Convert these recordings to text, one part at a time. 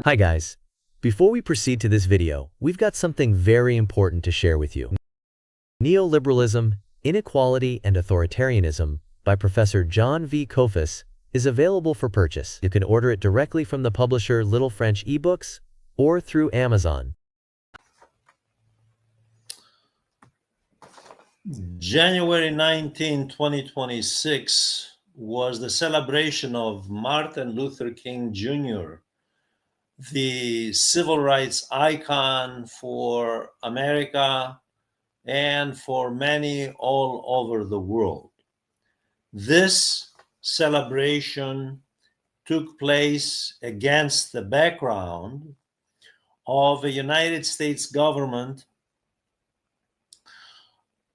Hi guys. Before we proceed to this video, we've got something very important to share with you. Neoliberalism, Inequality and Authoritarianism by Professor John V. Kofis is available for purchase. You can order it directly from the publisher Little French eBooks or through Amazon. January 19, 2026 was the celebration of Martin Luther King Jr., the civil rights icon for America and for many all over the world. This celebration took place against the background of a United States government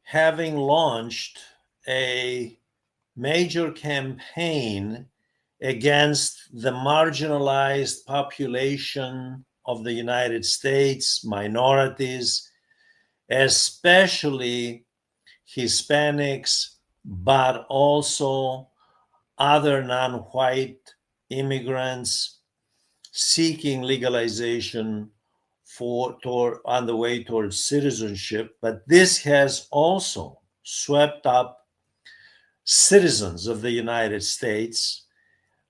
having launched a major campaign against the marginalized population of the United States, minorities, especially Hispanics, but also other non-white immigrants seeking legalization on the way towards citizenship. But this has also swept up citizens of the United States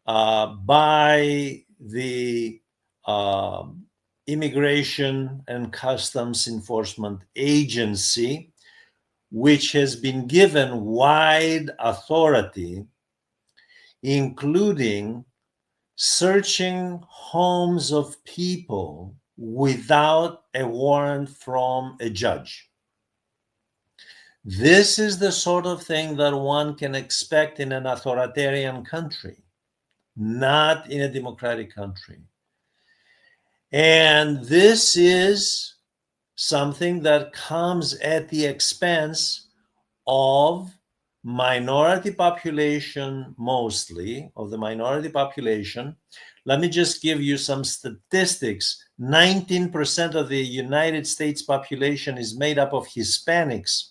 by the Immigration and Customs Enforcement Agency, which has been given wide authority, including searching homes of people without a warrant from a judge. This is the sort of thing that one can expect in an authoritarian country, not in a democratic country. And this is something that comes at the expense of minority population, mostly of the minority population. Let me just give you some statistics. 19% of the United States population is made up of Hispanics.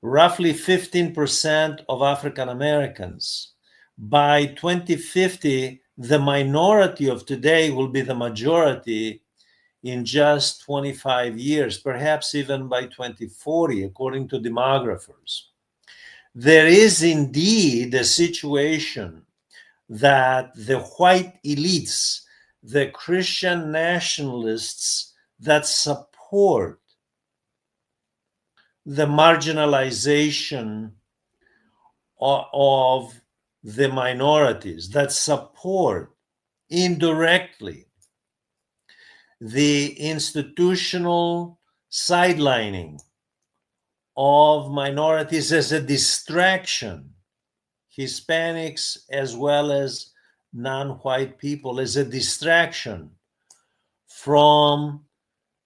Roughly 15% of African Americans. By 2050, the minority of today will be the majority in just 25 years, perhaps even by 2040, according to demographers. There is indeed a situation that the white elites, the Christian nationalists that support the marginalization of the minorities, that support indirectly the institutional sidelining of minorities as a distraction, Hispanics as well as non-white people, as a distraction from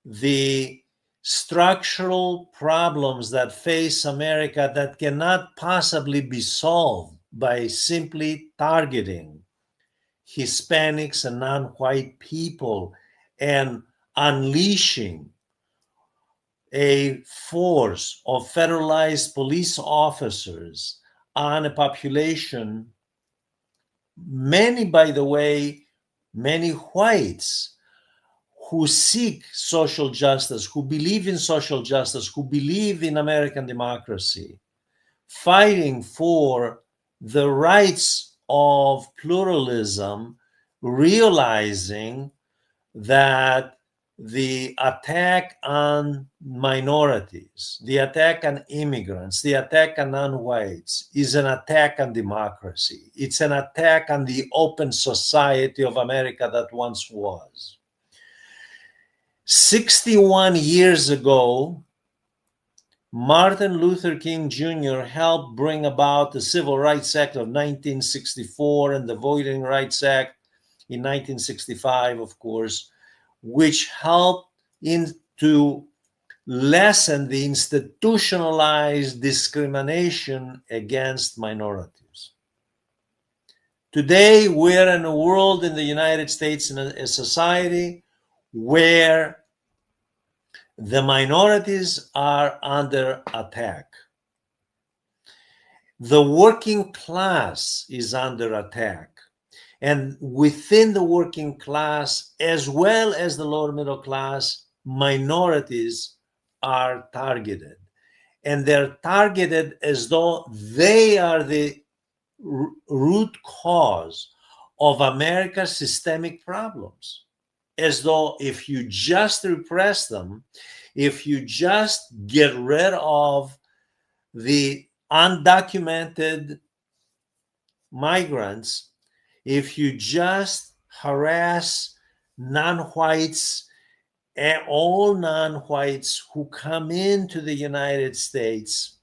the structural problems that face America that cannot possibly be solved by simply targeting Hispanics and non-white people and unleashing a force of federalized police officers on a population, many, by the way, many whites who seek social justice, who believe in social justice, who believe in American democracy, fighting for the rights of pluralism, realizing that the attack on minorities, the attack on immigrants, the attack on non-whites is an attack on democracy. It's an attack on the open society of America that once was. 61 years ago, Martin Luther King Jr. helped bring about the Civil Rights Act of 1964 and the Voting Rights Act in 1965, of course, which helped to lessen the institutionalized discrimination against minorities. Today, we're in a world in the United States, in a society where the minorities are under attack. The working class is under attack. And within the working class, as well as the lower middle class, minorities are targeted. And they're targeted as though they are the root cause of America's systemic problems. As though if you just repress them, if you just get rid of the undocumented migrants, if you just harass non-whites and all non-whites who come into the United States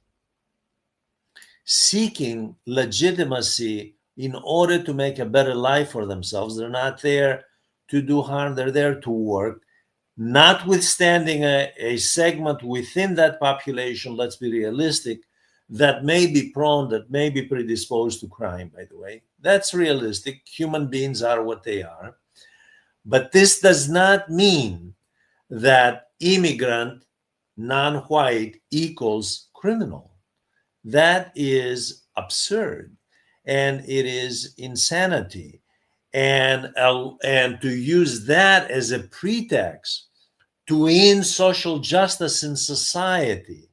seeking legitimacy in order to make a better life for themselves, they're not there to do harm, they're there to work. Notwithstanding a segment within that population, let's be realistic, that may be prone, that may be predisposed to crime, by the way. That's realistic. Human beings are what they are. But this does not mean that immigrant, non-white equals criminal. That is absurd, and it is insanity. And to use that as a pretext to end social justice in society,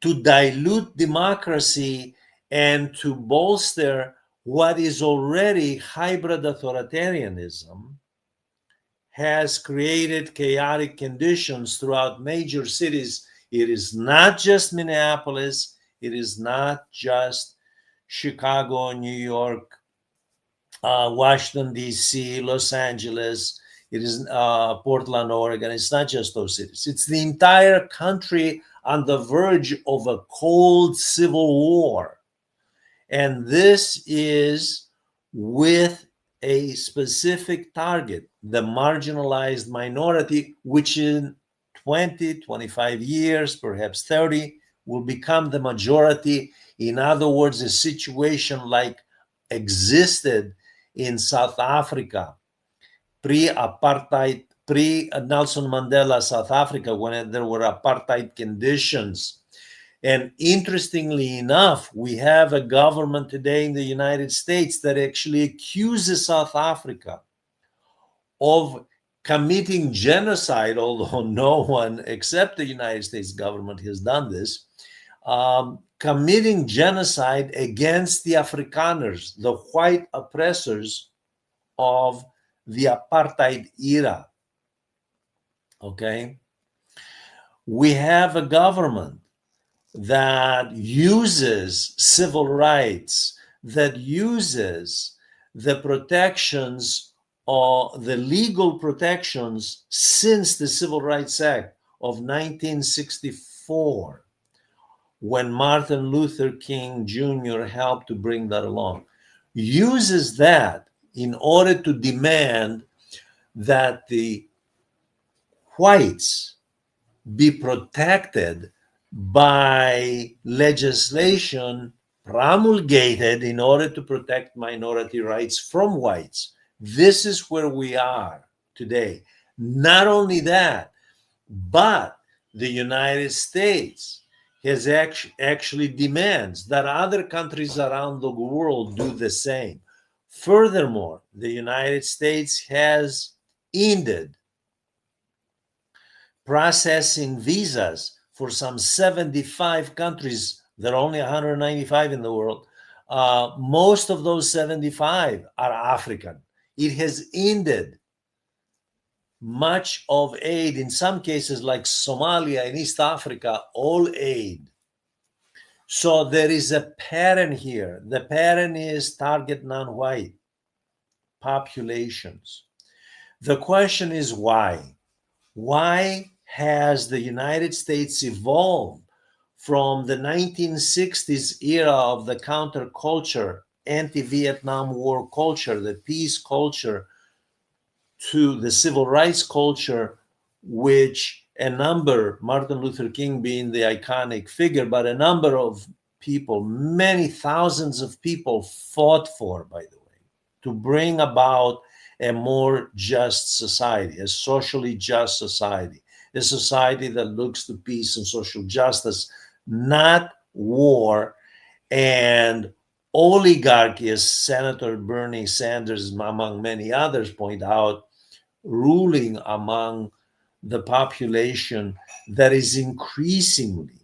to dilute democracy, and to bolster what is already hybrid authoritarianism, has created chaotic conditions throughout major cities. It is not just Minneapolis. It is not just Chicago, New York, Washington, D.C., Los Angeles. It is Portland, Oregon. It's not just those cities. It's the entire country on the verge of a cold civil war. And this is with a specific target, the marginalized minority, which in 20, 25 years, perhaps 30, will become the majority. In other words, a situation like existed in South Africa, pre-apartheid, pre-Nelson Mandela South Africa, when there were apartheid conditions. And interestingly enough, we have a government today in the United States that actually accuses South Africa of committing genocide, although no one except the United States government has done this, committing genocide against the Afrikaners, the white oppressors of the apartheid era. Okay? We have a government that uses civil rights, that uses the protections or the legal protections since the Civil Rights Act of 1964, when Martin Luther King Jr. helped to bring that along, uses that in order to demand that the whites be protected by legislation promulgated in order to protect minority rights from whites. This is where we are today. Not only that, but the United States has actually demands that other countries around the world do the same. Furthermore, the United States has ended processing visas for some 75 countries. There are only 195 in the world. Most of those 75 are African. It has ended much of aid, in some cases like Somalia and East Africa, all aid. So there is a pattern here. The pattern is target non-white populations. The question is why? Why has the United States evolved from the 1960s era of the counterculture, anti-Vietnam War culture, the peace culture, to the civil rights culture, which a number, Martin Luther King being the iconic figure, but a number of people, many thousands of people fought for, by the way, to bring about a more just society, a socially just society, a society that looks to peace and social justice, not war and oligarchy, as Senator Bernie Sanders, among many others, point out, ruling among the population that is increasingly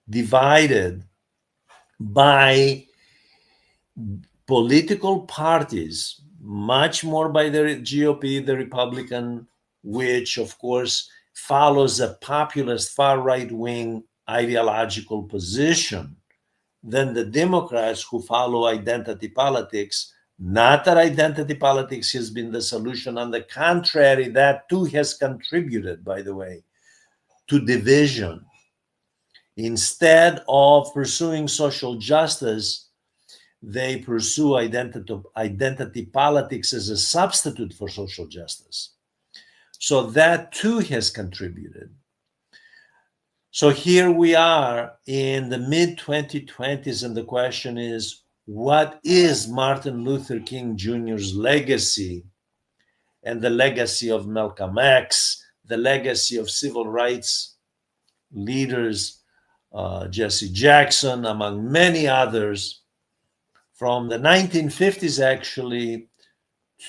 divided by political parties, much more by the GOP, the Republican, which of course follows a populist far right wing ideological position, than the Democrats who follow identity politics. Not that identity politics has been the solution. On the contrary, that too has contributed, by the way, to division. Instead of pursuing social justice, they pursue identity politics as a substitute for social justice. So that too has contributed. So here we are in the mid 2020s, and the question is, what is Martin Luther King Jr.'s legacy, and the legacy of Malcolm X, the legacy of civil rights leaders, Jesse Jackson, among many others, from the 1950s actually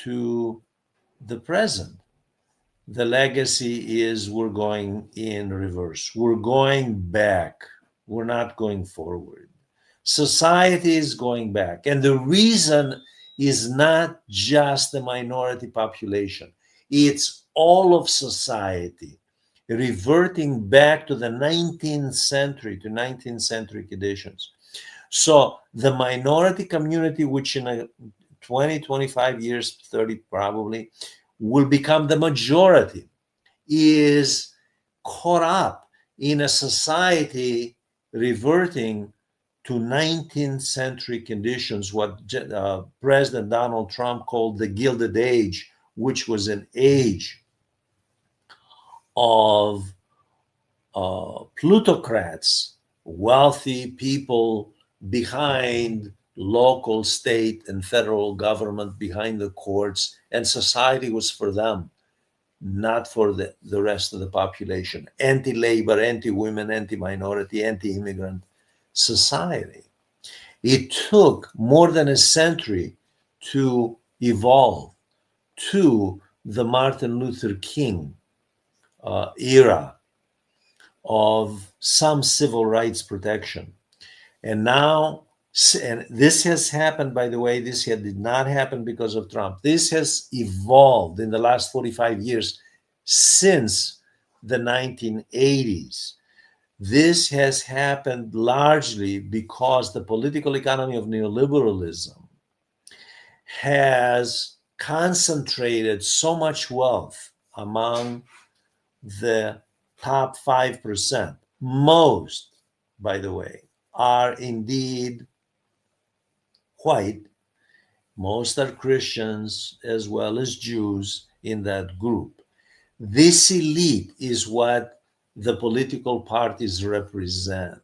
to the present? The legacy is we're going in reverse. We're going back. We're not going forward. Society is going back. And the reason is not just the minority population, it's all of society reverting back to the 19th century, to 19th century conditions. So the minority community, which in a 20, 25 years, 30 probably, will become the majority, is caught up in a society reverting to 19th century conditions, what President Donald Trump called the Gilded Age, which was an age of plutocrats, wealthy people behind local, state, and federal government, behind the courts, and society was for them, not for the rest of the population. Anti-labor, anti-women, anti-minority, anti-immigrant society. It took more than a century to evolve to the Martin Luther King era of some civil rights protection. And now, and this has happened, by the way, this did not happen because of Trump. This has evolved in the last 45 years since the 1980s. This has happened largely because the political economy of neoliberalism has concentrated so much wealth among the top 5%. Most, by the way, are indeed white. Most are Christians as well as Jews in that group. This elite is what the political parties represent.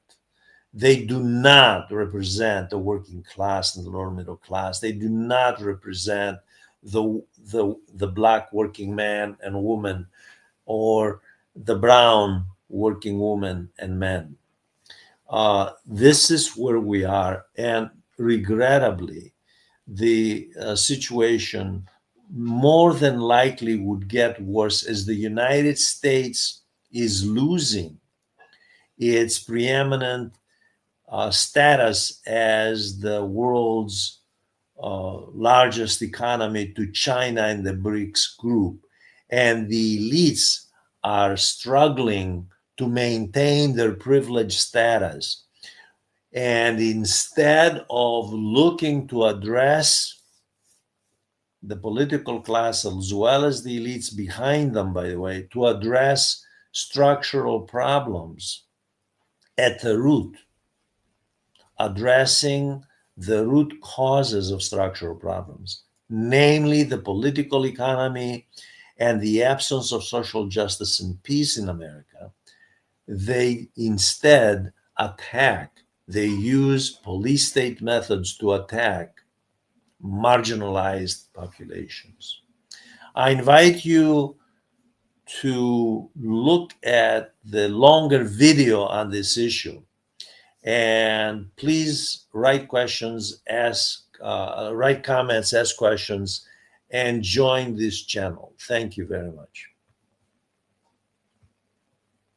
They do not represent the working class and the lower middle class. They do not represent the black working man and woman, or the brown working woman and men. This is where we are, and regrettably, the situation more than likely would get worse as the United States is losing its preeminent status as the world's largest economy to China and the BRICS group. And the elites are struggling to maintain their privileged status. And instead of looking to address the political class as well as the elites behind them, by the way, to address structural problems at the root, addressing the root causes of structural problems, namely the political economy and the absence of social justice and peace in America, they instead attack, they use police state methods to attack marginalized populations. I invite you to look at the longer video on this issue. And please write questions, write comments, ask questions, and join this channel. Thank you very much.